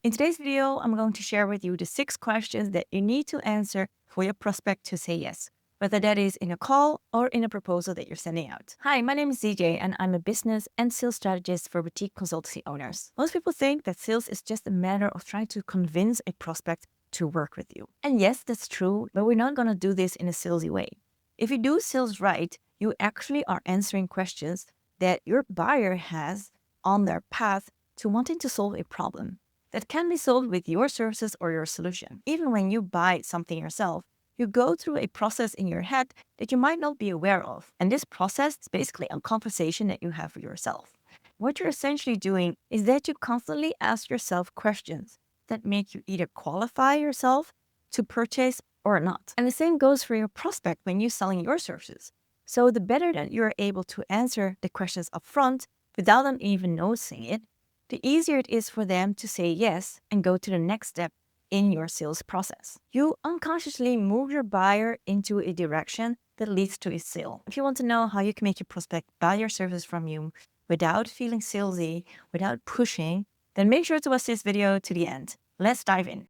In today's video, I'm going to share with you the 6 questions that you need to answer for your prospect to say yes, whether that is in a call or in a proposal that you're sending out. Hi, my name is ZJ and I'm a business and sales strategist for boutique consultancy owners. Most people think that sales is just a matter of trying to convince a prospect to work with you. And yes, that's true, but we're not going to do this in a salesy way. If you do sales right, you actually are answering questions that your buyer has on their path to wanting to solve a problem that can be solved with your services or your solution. Even when you buy something yourself, you go through a process in your head that you might not be aware of. And this process is basically a conversation that you have with yourself. What you're essentially doing is that you constantly ask yourself questions that make you either qualify yourself to purchase or not. And the same goes for your prospect when you're selling your services. So the better that you're able to answer the questions upfront without them even noticing it, the easier it is for them to say yes and go to the next step in your sales process. You unconsciously move your buyer into a direction that leads to a sale. If you want to know how you can make your prospect buy your service from you without feeling salesy, without pushing, then make sure to watch this video to the end. Let's dive in.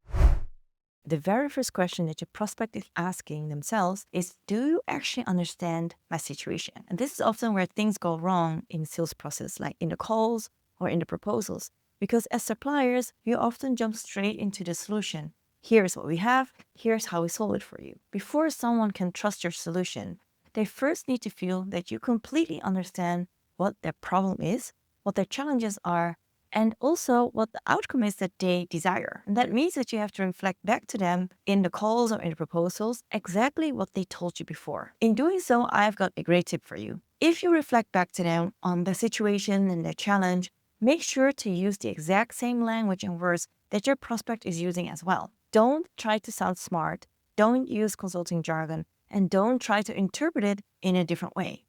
The very first question that your prospect is asking themselves is, do you actually understand my situation? And this is often where things go wrong in the sales process, like in the calls or in the proposals. Because as suppliers, we often jump straight into the solution. Here's what we have, here's how we solve it for you. Before someone can trust your solution, they first need to feel that you completely understand what their problem is, what their challenges are, and also what the outcome is that they desire. And that means that you have to reflect back to them in the calls or in the proposals exactly what they told you before. In doing so, I've got a great tip for you. If you reflect back to them on the situation and the challenge, make sure to use the exact same language and words that your prospect is using as well. Don't try to sound smart, don't use consulting jargon, and don't try to interpret it in a different way.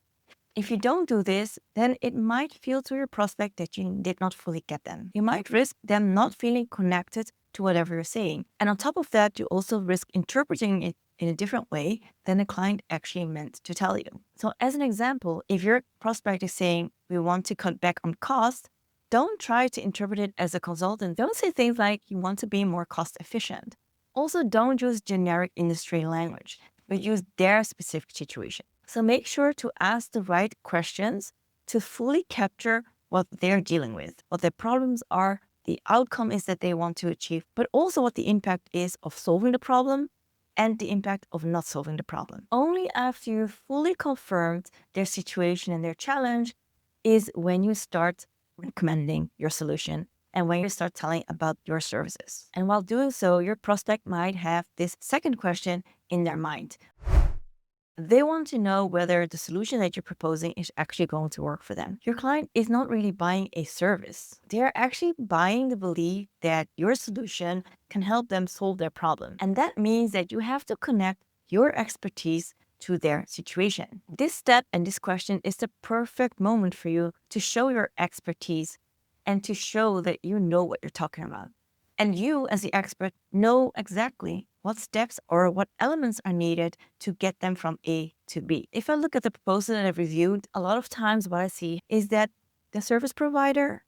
If you don't do this, then it might feel to your prospect that you did not fully get them. You might risk them not feeling connected to whatever you're saying. And on top of that, you also risk interpreting it in a different way than the client actually meant to tell you. So as an example, if your prospect is saying, we want to cut back on cost, don't try to interpret it as a consultant. Don't say things like you want to be more cost efficient. Also, don't use generic industry language, but use their specific situation. So make sure to ask the right questions to fully capture what they're dealing with, what their problems are, the outcome is that they want to achieve, but also what the impact is of solving the problem and the impact of not solving the problem. Only after you've fully confirmed their situation and their challenge is when you start recommending your solution and when you start telling about your services. And while doing so, your prospect might have this second question in their mind. They want to know whether the solution that you're proposing is actually going to work for them. Your client is not really buying a service. They're actually buying the belief that your solution can help them solve their problem. And that means that you have to connect your expertise to their situation. This step and this question is the perfect moment for you to show your expertise and to show that you know what you're talking about. And you, as the expert, know exactly what steps or what elements are needed to get them from A to B. If I look at the proposal that I've reviewed, a lot of times what I see is that the service provider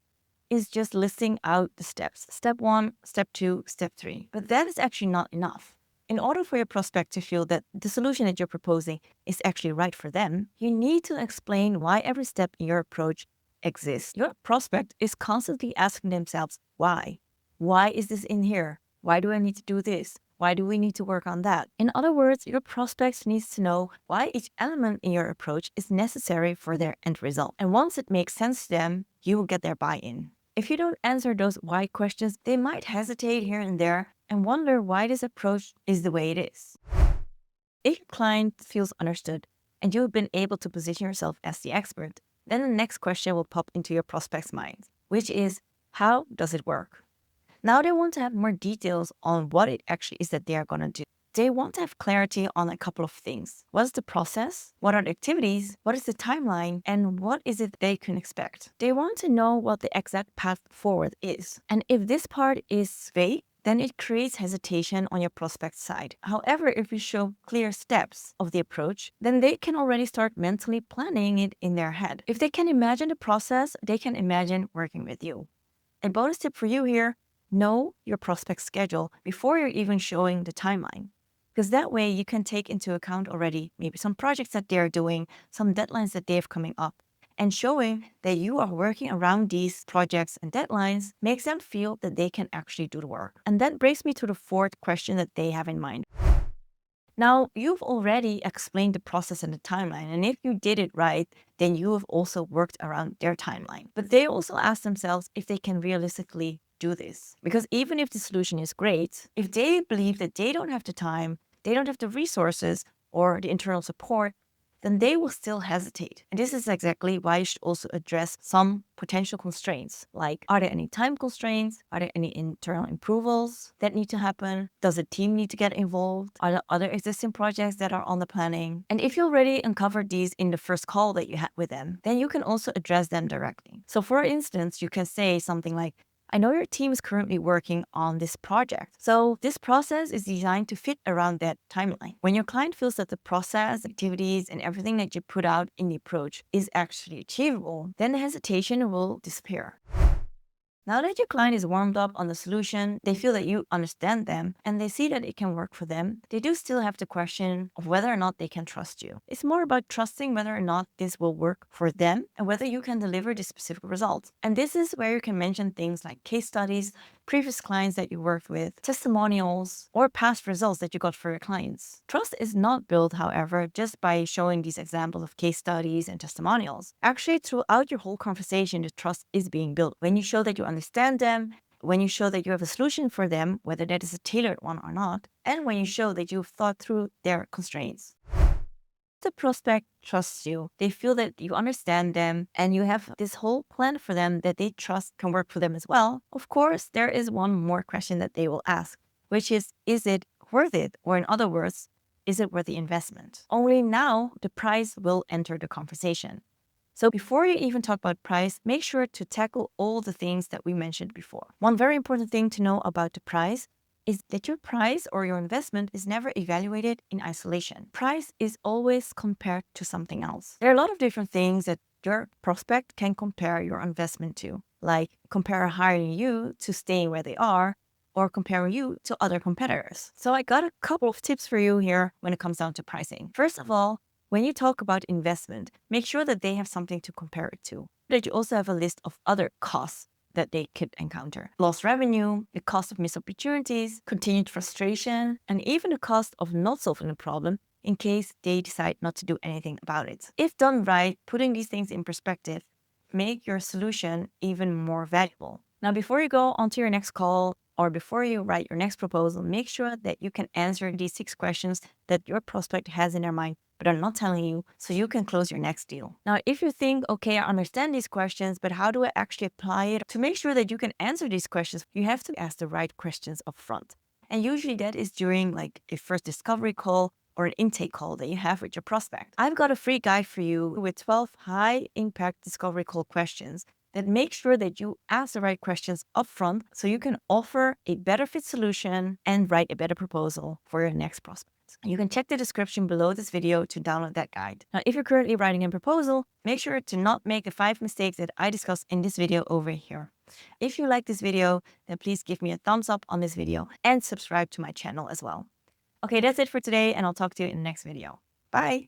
is just listing out the steps. Step 1, step 2, step 3. But that is actually not enough. In order for your prospect to feel that the solution that you're proposing is actually right for them, you need to explain why every step in your approach exists. Your prospect is constantly asking themselves, why? Why is this in here? Why do I need to do this? Why do we need to work on that? In other words, your prospect needs to know why each element in your approach is necessary for their end result. And once it makes sense to them, you will get their buy-in. If you don't answer those why questions, they might hesitate here and there and wonder why this approach is the way it is. If your client feels understood and you've been able to position yourself as the expert, then the next question will pop into your prospect's mind, which is, how does it work? Now they want to have more details on what it actually is that they are going to do. They want to have clarity on a couple of things. What's the process? What are the activities? What is the timeline? And what is it they can expect? They want to know what the exact path forward is. And if this part is vague, then it creates hesitation on your prospect side. However, if you show clear steps of the approach, then they can already start mentally planning it in their head. If they can imagine the process, they can imagine working with you. A bonus tip for you here: know your prospect's schedule before you're even showing the timeline. Because that way you can take into account already maybe some projects that they're doing, some deadlines that they have coming up. And showing that you are working around these projects and deadlines makes them feel that they can actually do the work. And that brings me to the fourth question that they have in mind. Now, you've already explained the process and the timeline, and if you did it right, then you have also worked around their timeline. But they also ask themselves if they can realistically do this. Because even if the solution is great, if they believe that they don't have the time, they don't have the resources or the internal support, then they will still hesitate. And this is exactly why you should also address some potential constraints. Like, are there any time constraints? Are there any internal approvals that need to happen? Does the team need to get involved? Are there other existing projects that are on the planning? And if you already uncovered these in the first call that you had with them, then you can also address them directly. So for instance, you can say something like, I know your team is currently working on this project. So this process is designed to fit around that timeline. When your client feels that the process, activities, and everything that you put out in the approach is actually achievable, then the hesitation will disappear. Now that your client is warmed up on the solution, they feel that you understand them and they see that it can work for them, they do still have the question of whether or not they can trust you. It's more about trusting whether or not this will work for them and whether you can deliver the specific results. And this is where you can mention things like case studies, previous clients that you worked with, testimonials, or past results that you got for your clients. Trust is not built, however, just by showing these examples of case studies and testimonials. Actually, throughout your whole conversation, the trust is being built when you show that you understand them, when you show that you have a solution for them, whether that is a tailored one or not, and when you show that you've thought through their constraints. The prospect trusts you, they feel that you understand them and you have this whole plan for them that they trust can work for them as well. Of course, there is one more question that they will ask, which is it worth it? Or in other words, is it worth the investment? Only now the price will enter the conversation. So before you even talk about price, make sure to tackle all the things that we mentioned before. One very important thing to know about the price is that your price or your investment is never evaluated in isolation. Price is always compared to something else. There are a lot of different things that your prospect can compare your investment to, like compare hiring you to staying where they are, or comparing you to other competitors. So I got a couple of tips for you here when it comes down to pricing. First of all, when you talk about investment, make sure that they have something to compare it to, that you also have a list of other costs that they could encounter. Lost revenue, the cost of missed opportunities, continued frustration, and even the cost of not solving the problem in case they decide not to do anything about it. If done right, putting these things in perspective, make your solution even more valuable. Now, before you go on to your next call or before you write your next proposal, make sure that you can answer these 6 questions that your prospect has in their mind but are not telling you, so you can close your next deal. Now, if you think, okay, I understand these questions, but how do I actually apply it? To make sure that you can answer these questions, you have to ask the right questions up front. And usually that is during like a first discovery call or an intake call that you have with your prospect. I've got a free guide for you with 12 high impact discovery call questions that make sure that you ask the right questions upfront so you can offer a better fit solution and write a better proposal for your next prospect. You can check the description below this video to download that guide. Now, if you're currently writing a proposal, make sure to not make the 5 mistakes that I discussed in this video over here. If you like this video, then please give me a thumbs up on this video and subscribe to my channel as well. Okay, that's it for today, and I'll talk to you in the next video. Bye!